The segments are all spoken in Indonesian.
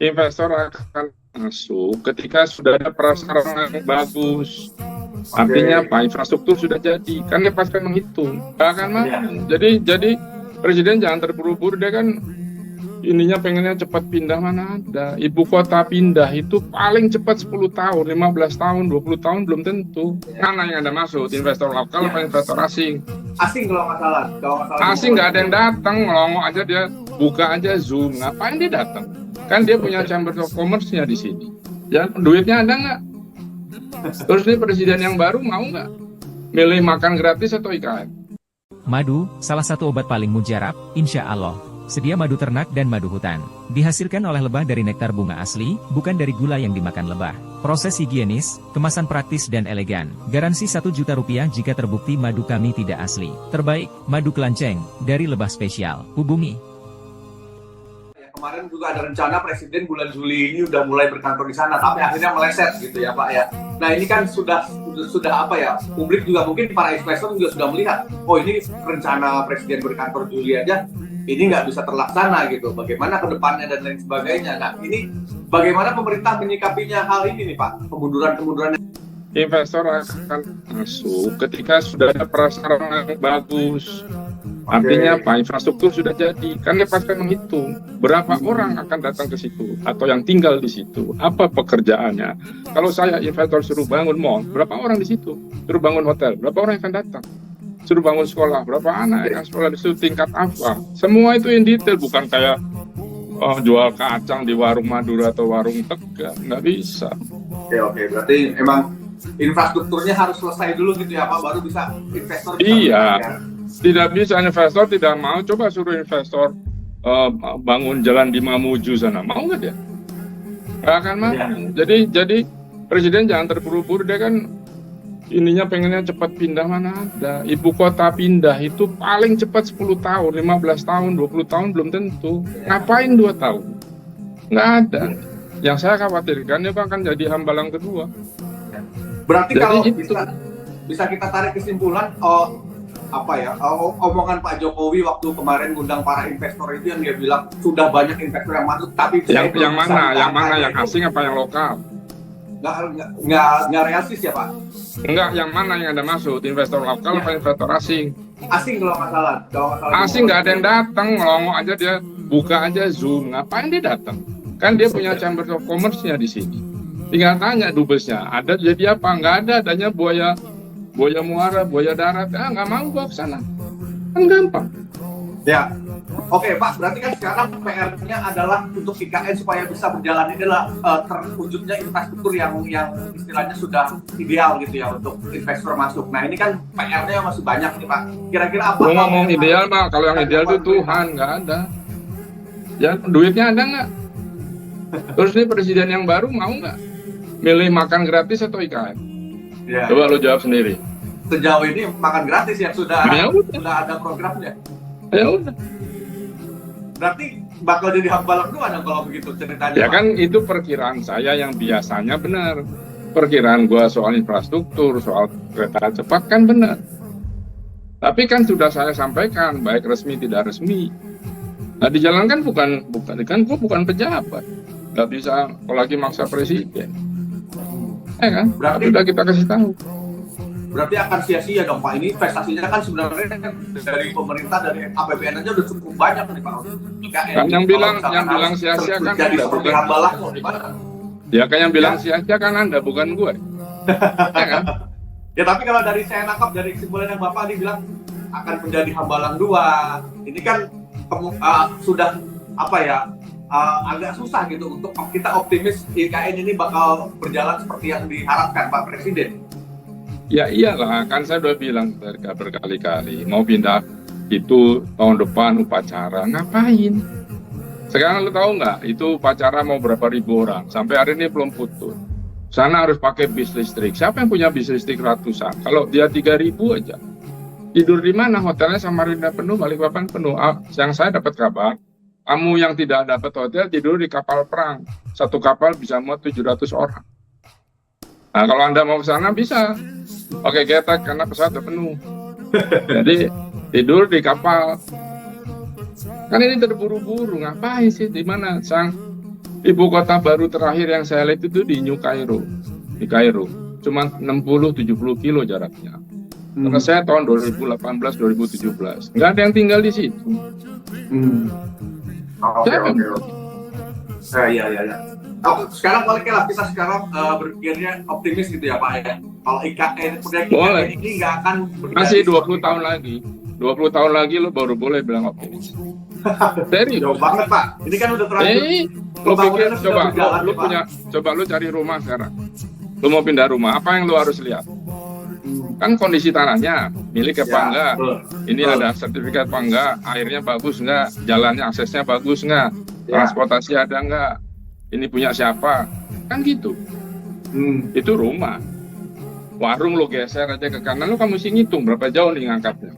Investor akan masuk ketika sudah ada prasarana yang bagus. Artinya apa? Infrastruktur sudah jadi. Kan dia pasti menghitung. Nggak akan mau. Jadi presiden jangan terburu-buru. Dia kan ininya pengennya cepat pindah, mana ada. Ibu kota pindah itu paling cepat 10 tahun, 15 tahun, 20 tahun belum tentu. Mana yang ada masuk? Investor lokal apa investor asing? Asing kalau nggak salah. Asing nggak ada yang datang, ngelongok aja dia, buka aja Zoom. Ngapain dia datang? Kan dia punya chamber of commerce-nya di sini. Ya, duitnya ada nggak? Terus ini presiden yang baru mau nggak milih makan gratis atau IKN? Madu, salah satu obat paling mujarab, insya Allah. Sedia madu ternak dan madu hutan. Dihasilkan oleh lebah dari nektar bunga asli, bukan dari gula yang dimakan lebah. Proses higienis, kemasan praktis dan elegan. Garansi 1 juta rupiah jika terbukti madu kami tidak asli. Terbaik, madu kelanceng, dari lebah spesial. Hubungi. Kemarin juga ada rencana presiden bulan Juli ini udah mulai berkantor di sana, tapi akhirnya meleset gitu ya Pak ya. Nah ini kan sudah apa ya, publik juga mungkin para investor juga sudah melihat, oh ini rencana presiden berkantor Juli aja, ini nggak bisa terlaksana gitu. Bagaimana ke depannya dan lain sebagainya. Nah ini bagaimana pemerintah menyikapinya hal ini nih Pak, kemunduran-kemunduran. Investor akan masuk ketika sudah ada prasarana yang bagus. Artinya apa? Infrastruktur sudah jadi. Kan dia pasti menghitung berapa orang akan datang ke situ atau yang tinggal di situ. Apa pekerjaannya? Kalau saya investor suruh bangun mall, berapa orang di situ? Suruh bangun hotel, berapa orang yang akan datang? Suruh bangun sekolah, berapa anak yang sekolah di situ, tingkat apa? Semua itu in detail, bukan kayak jual kacang di warung Madura atau warung Tegal. Nggak bisa. Oke, berarti emang infrastrukturnya harus selesai dulu gitu ya Pak, baru bisa investor. Iya. Tidak bisa investor tidak mau, coba suruh investor bangun jalan di Mamuju sana, mau nggak dia? Nggak akan mau. Jadi presiden jangan terburu-buru, dia kan ininya pengennya cepat pindah, mana ada. Ibu kota pindah itu paling cepat 10 tahun, 15 tahun, 20 tahun belum tentu. Ngapain 2 tahun? Nggak ada. Yang saya khawatirkan itu akan jadi hambalang kedua. Berarti jadi kalau itu bisa kita tarik kesimpulan, omongan Pak Jokowi waktu kemarin ngundang para investor itu yang dia bilang sudah banyak investor yang masuk, tapi yang mana yang asing apa yang lokal? Nggak realistis ya Pak? Enggak, yang mana yang ada masuk? Investor lokal apa investor asing? Asing kalau nggak salah. Asing nggak ada yang datang, ngelongok aja dia, buka aja Zoom. Ngapain dia datang? Kan dia punya chamber of commerce-nya di sini. Tinggal tanya dubesnya, ada jadi apa? Nggak ada, adanya buaya muara, buaya darat. Nggak mau gua ke sana. Kan gampang. Ya, oke Pak, berarti kan sekarang PR-nya adalah untuk IKN supaya bisa berjalan, ini adalah terwujudnya infrastruktur yang istilahnya sudah ideal gitu ya untuk investor masuk. Nah ini kan PR-nya masih banyak nih Pak. Kira-kira apa? Gua ngomong ideal mah, kalau yang ideal itu Tuhan, nggak ada. Ya duitnya ada nggak? Terus ini presiden yang baru mau nggak milih makan gratis atau IKN? Ya. Coba lo jawab sendiri. Sejauh ini makan gratis ya sudah ada programnya. Ya udah. Berarti bakal jadi hambalang dua dong kalau begitu ceritanya. Ya kan itu perkiraan saya yang biasanya benar. Perkiraan gua soal infrastruktur, soal kereta cepat kan benar. Tapi kan sudah saya sampaikan, baik resmi tidak resmi. Nah dijalankan kan gua bukan pejabat. Nggak bisa apalagi maksa presiden. Kan? Berarti udah kita kasih tahu. Berarti akan sia-sia dong Pak. Ini investasinya kan sebenarnya dari pemerintah, dari APBN aja udah cukup banyak nih Pak. Kan yang bilang sia-sia kan Anda, bukan hambalang. Ya kan yang bilang sia-sia kan Anda, bukan gue. Ya kan? Ya tapi kalau dari saya nangkap dari kesimpulan yang Bapak dibilang akan menjadi hambalang dua. Ini kan sudah agak susah gitu untuk kita optimis IKN ini bakal berjalan seperti yang diharapkan Pak Presiden. Ya iyalah, kan saya udah bilang berkali-kali, mau pindah itu tahun depan upacara, ngapain? Sekarang lu tahu nggak, itu upacara mau berapa ribu orang, sampai hari ini belum putus. Sana harus pakai bis listrik, siapa yang punya bis listrik ratusan? Kalau dia 3.000 aja, tidur di mana? Hotelnya Samarinda penuh, Balikpapan penuh. Yang saya dapat kabar, kamu yang tidak dapat hotel tidur di kapal perang, satu kapal bisa muat 700 orang. Nah kalau Anda mau ke sana bisa pakai getek karena pesawat udah penuh. Jadi tidur di kapal. Kan ini terburu-buru, ngapain sih? Di mana Ibu kota baru terakhir yang saya lihat itu di New Cairo, di Kairo. Cuma 60-70 kilo jaraknya. Karena saya tahun 2018-2017, nggak ada yang tinggal di situ. Oke. Ya. Sekarang paling lah kita sekarang berpikirnya optimis gitu ya Pak ya. Kalau proyek IKN ini nggak akan masih 20 tahun lagi. 20 tahun lagi lo baru boleh bilang optimis. Serius. Jauh banget Pak. Ini kan udah terakhir. Lo pikir coba lo cari rumah sekarang. Lo mau pindah rumah, apa yang lo harus lihat? Kan kondisi tanahnya, milik apa enggak? Ini ada sertifikat apa enggak? Airnya bagus enggak? Jalannya aksesnya bagus enggak? Transportasi ada enggak? Ini punya siapa? Kan gitu. Itu rumah. Warung lo geser aja ke kanan, lo kamu mesti ngitung berapa jauh nih ngangkatnya.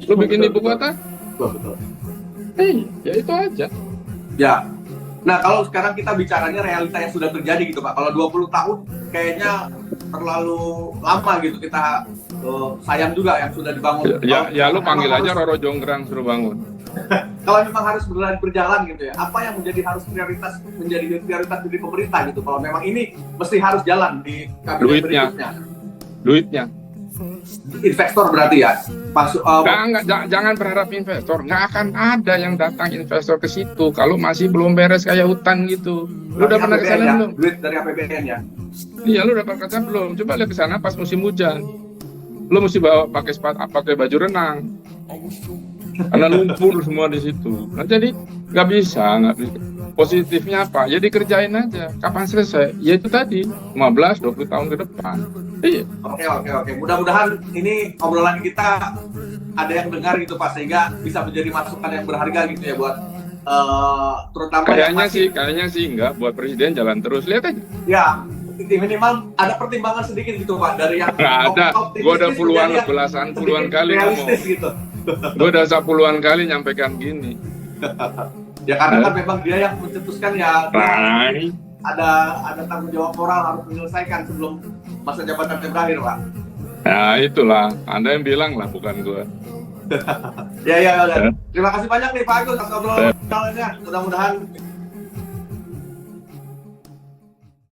Lo bikin ibu kota? Betul. Ya itu aja. Ya. Nah, kalau sekarang kita bicaranya realita yang sudah terjadi gitu Pak. Kalau 20 tahun kayaknya terlalu lama gitu, kita sayang juga yang sudah dibangun. Ya lo panggil aja Roro Jonggrang suruh bangun. Kalau memang harus berjalan gitu ya, apa yang menjadi prioritas dari pemerintah gitu? Kalau memang ini mesti harus jalan di kabinet berikutnya. Duitnya. Investor berarti ya? Jangan berharap investor. Nggak akan ada yang datang investor ke situ kalau masih belum beres kayak hutan gitu. Lu udah pernah kesana belum? Duit dari APBN ya? Iya, lu udah pernah kesana belum? Coba lihat kesana pas musim hujan. Lu mesti pakai baju renang. Karena lumpur semua di situ. Nah, jadi nggak bisa. Positifnya apa? Ya dikerjain aja. Kapan selesai? Ya itu tadi 15-20 tahun ke depan. Iya. Oke. Mudah-mudahan ini obrolan kita ada yang dengar gitu Pak, sehingga bisa menjadi masukan yang berharga gitu ya buat terutama kayaknya sih enggak, buat presiden jalan terus, lihat aja. Ya, minimal ada pertimbangan sedikit gitu Pak dari yang ada. Gua udah puluhan kali realistis gitu. Gua udah puluhan kali nyampaikan gini. Ya karena kan memang dia yang mencetuskan ya. Ada tanggung jawab moral harus menyelesaikan sebelum masa jabatannya berakhir, Pak. Nah, itulah. Anda yang bilang lah, bukan gue. Ya. Terima kasih banyak nih Pak Agus atas obrolannya. Mudah-mudahan